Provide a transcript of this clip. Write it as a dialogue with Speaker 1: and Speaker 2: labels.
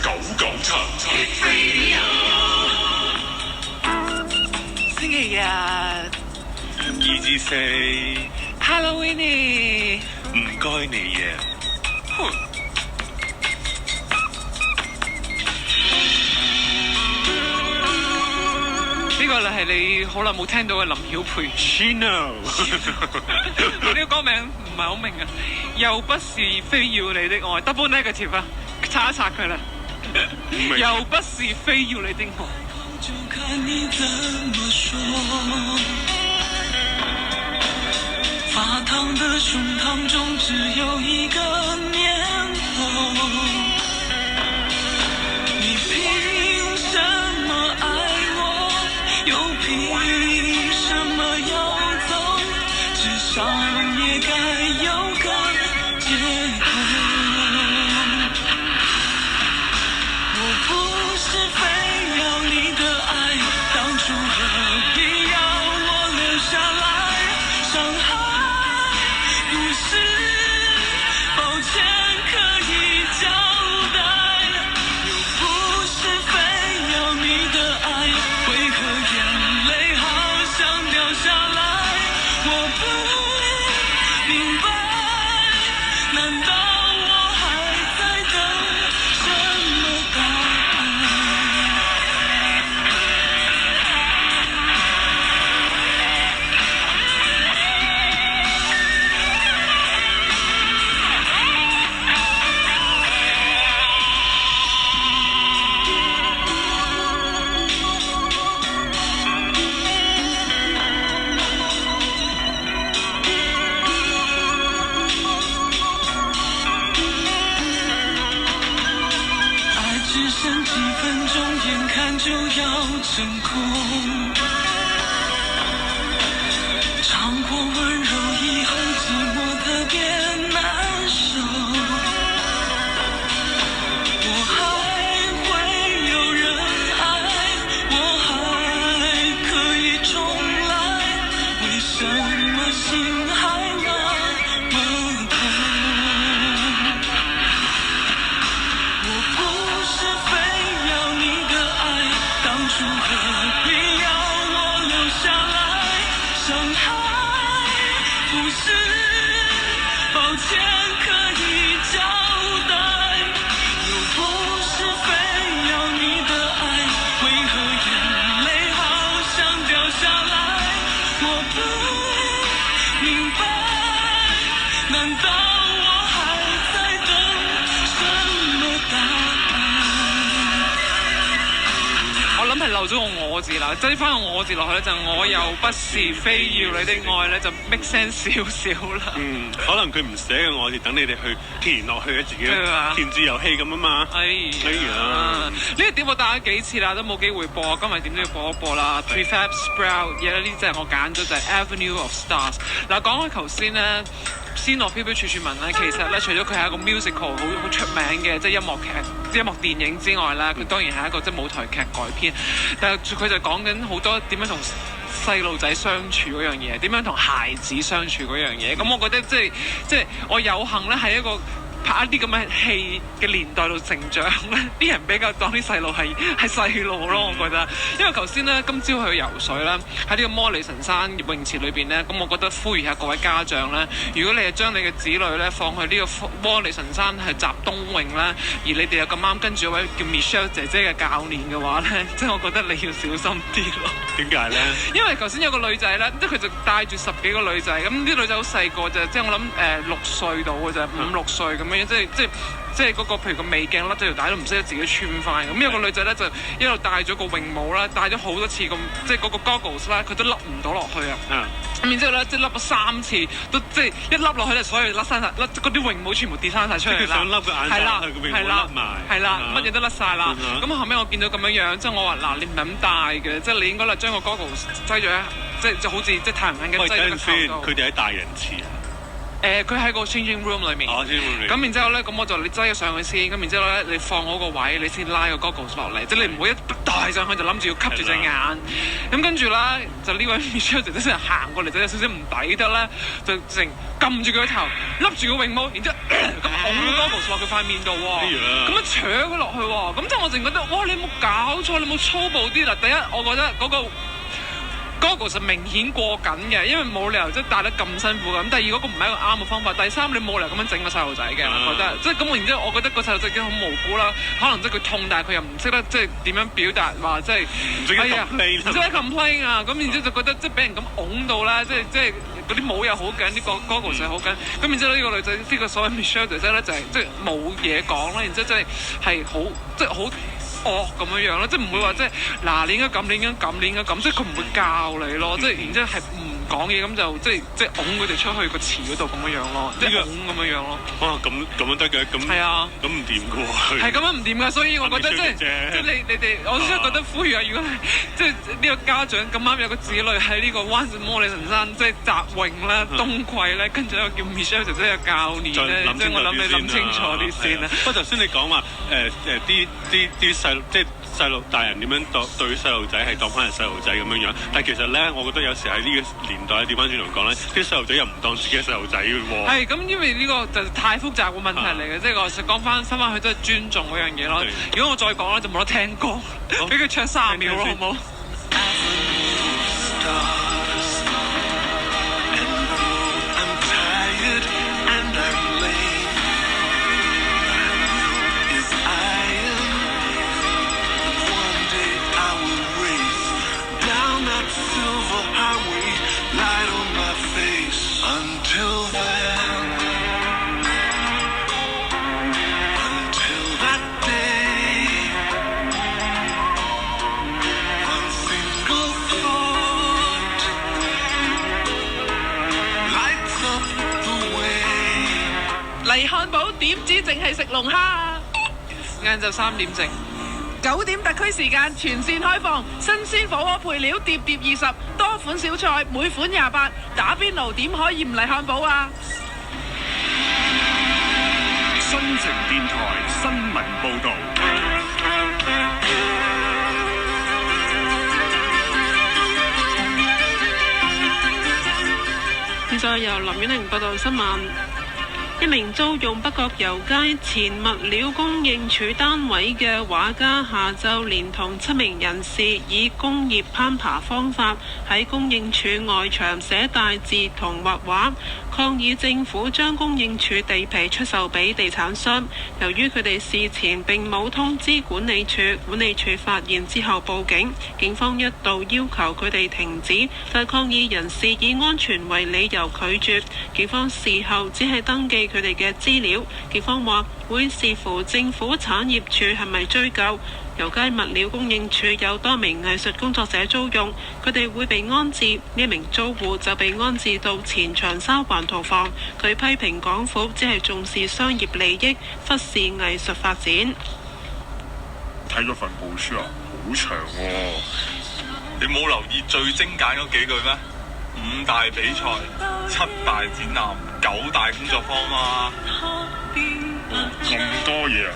Speaker 1: 997星期日
Speaker 2: 2至4
Speaker 1: Halloween，
Speaker 2: 唔該你啊。
Speaker 1: 呢個係你好耐冇聽到嘅林曉培
Speaker 2: Chino
Speaker 1: 呢個歌名唔係好明啊，又不是非要你的愛 double negative 啊，擦一擦佢啦。又不是非要你的愛，就看你怎麼說。發燙的胸膛中只有一個念頭，你憑什麼愛我，又憑什麼要走，至少也該有個借口。我不是非要你的愛，當初何必要我留下來傷害。不是抱歉可以交代，又不是非要你的愛，為何眼淚好像掉下來，我不明白，難道我還在等什麼答案。只剩幾分鐘，眼看就要成空。嘗過溫柔以後，寂寞特別難受。我還會有人愛，我還可以重來，為什麼心還那麼痛？我不是非要你的愛，當初何必要我留下來傷害？不是抱歉可以交代，又不是非要你的愛，為何眼淚好像掉下來？我不明白，難道我還在等什麼答案？我諗係漏咗個我字啦，擠翻個我字落去咧，就我又不是非要你的愛咧，就 make sense 少少啦。
Speaker 2: 可能佢唔寫嘅我字，等你哋去填落去嘅自己填字遊戲咁啊嘛。
Speaker 1: 呢個碟我打咗幾次啦，都冇機會播，今日點都要播一播啦。Prefab Sprout 嘢呢隻我揀咗就係 Avenue of Stars。嗱，講開頭先咧。仙樂飄飄處處聞咧，其實咧除咗佢係一個 musical 好出名嘅即係音樂劇、音樂電影之外咧，佢當然係一個即係舞台劇改編。但係佢就講緊好多點樣同細路仔相處嗰樣嘢，點樣同孩子相處嗰樣嘢。咁我覺得即係我有幸咧係一個拍一啲咁嘅戲嘅年代度成長咧，啲人比較當啲細路係細路咯，我覺得。因為頭先咧今朝去游水啦，喺呢個摩利神山泳池裏邊咧，咁我覺得呼籲下各位家長咧，如果你係將你嘅子女咧放去呢個摩利神山係集冬泳啦，而你哋又咁啱跟住一位叫 Michelle 姐姐嘅教練嘅話咧，即係我覺得你要小心啲咯。
Speaker 2: 點解咧？
Speaker 1: 因為頭先有個女仔咧，即係佢就帶住10幾個女仔，咁啲女仔好細個啫，即係我諗6歲到嘅啫，5、6歲咁樣。即係嗰個譬如個尾鏡甩咗條帶都唔識得自己穿翻，咁有個女仔咧就一路戴咗個泳帽啦，戴咗好多次咁，即係嗰個 goggles 啦，佢都笠唔到落去啊。咁然之後咧，即係笠咗3次，都即係一笠落去咧，所有甩晒，甩嗰啲泳帽全部跌翻晒出嚟啦。想笠個眼罩，佢個泳帽甩埋，係啦，乜嘢都甩晒啦。咁後尾我見到咁樣，即係我話嗱，你唔係咁戴嘅，即係你應該咧將個 goggles 擠咗，即係就好似即係太陽眼鏡擠喺個頭度。佢哋喺大人池啊。佢喺個 changing room 裏面。咁然之後咧，咁我就你擠咗上去先，咁然之後咧，你放好個位，你先拉個 goggles 落嚟，即係你唔好一戴上去就諗住要吸住隻眼。咁跟住啦，就呢位 Michelle 姐姐真係行過嚟，就有少少唔抵得咧，就成撳住佢個頭，笠住個泳帽，然之後咁拱個 goggles 落佢塊面度喎，咁樣扯佢落去喎，咁即係我淨覺得，哇！你有冇搞錯？你冇粗暴啲啦！第一，我覺得嗰個 goggles 明顯過緊嘅，因為冇理由即係戴得咁辛苦咁。第二，嗰個唔係一個啱嘅方法。第三，你冇理由咁樣整個細路仔嘅，我覺得。即係咁，然之後我覺得個細路仔已經好無辜啦。可能即係佢痛，但係佢又唔識得即係點樣表達話，即係唔識得 complain 啊。咁然之後就覺得即係俾人咁擁到啦，即係嗰啲帽又好緊，啲 goggles 又好緊。咁然之後呢個女仔，呢個所謂 Michelle 姐姐咧，就係即係冇嘢講啦。然之後真係好即係好惡咁樣樣咯，即係唔會話即係嗱，你應該咁，你應該咁，你應該咁，即係佢唔會教你咯，即係然之後係唔講嘢咁就即係擁佢哋出去個池嗰度咁樣樣咯，即係擁咁樣樣咯。哇，咁樣得嘅，咁係啊，咁唔掂嘅喎。係咁樣唔掂㗎，所以我覺得即係你哋，我真係覺得呼籲啊！如果係即係呢個家長咁啱有個子女喺呢個灣仔摩利神山即係集泳啦、冬季咧，跟住一個叫 Michelle 姐姐嘅教練咧，即係我諗你諗清楚啲先啦。
Speaker 2: 不過頭先你講話啲細路大人點樣對細路仔係當翻係細路仔咁樣樣，但係其實咧，我覺得有時喺呢個年代調翻轉頭講咧，啲細路仔又唔當自己係細路仔嘅喎。係咁，因為呢個就太複雜嘅問題嚟嘅，即係我講翻去都係尊重嗰樣嘢咯。如果我再講咧，就冇得聽歌，俾佢唱30秒咯，好唔好？嚟漢堡點止淨係食龍蝦？晏晝3點正，9點特區時間全線開放，新鮮火鍋配料碟碟20，多款小菜每款28，打邊爐點可以唔嚟漢堡啊？
Speaker 3: 新城電台新聞報導。
Speaker 4: 現在由林婉玲報道新聞。一名租用北角油街前物料供應處單位嘅畫家下晝連同7名人士以工業攀爬方法喺供應處外牆寫大字同畫畫，抗議政府將供應處地皮出售俾地產商。由於佢哋事前並冇通知管理處，管理處發現之後報警，警方一度要求佢哋停止，但抗議人士以安全為理由拒絕。警方事後只係登記佢哋嘅資料。警方話會視乎政府產業處係咪追究。油街物料供應處有多名藝術工作者租用，佢哋會被安置。呢名租戶就被安置到前長沙灣屠房。佢批評港府只係重視商業利益，忽視藝術發展。
Speaker 3: 睇嗰份報書啊，好長喎！你冇留意最精簡嗰幾句咩？5大比賽、7大展覽、9大工作坊嘛。咁多嘢啊！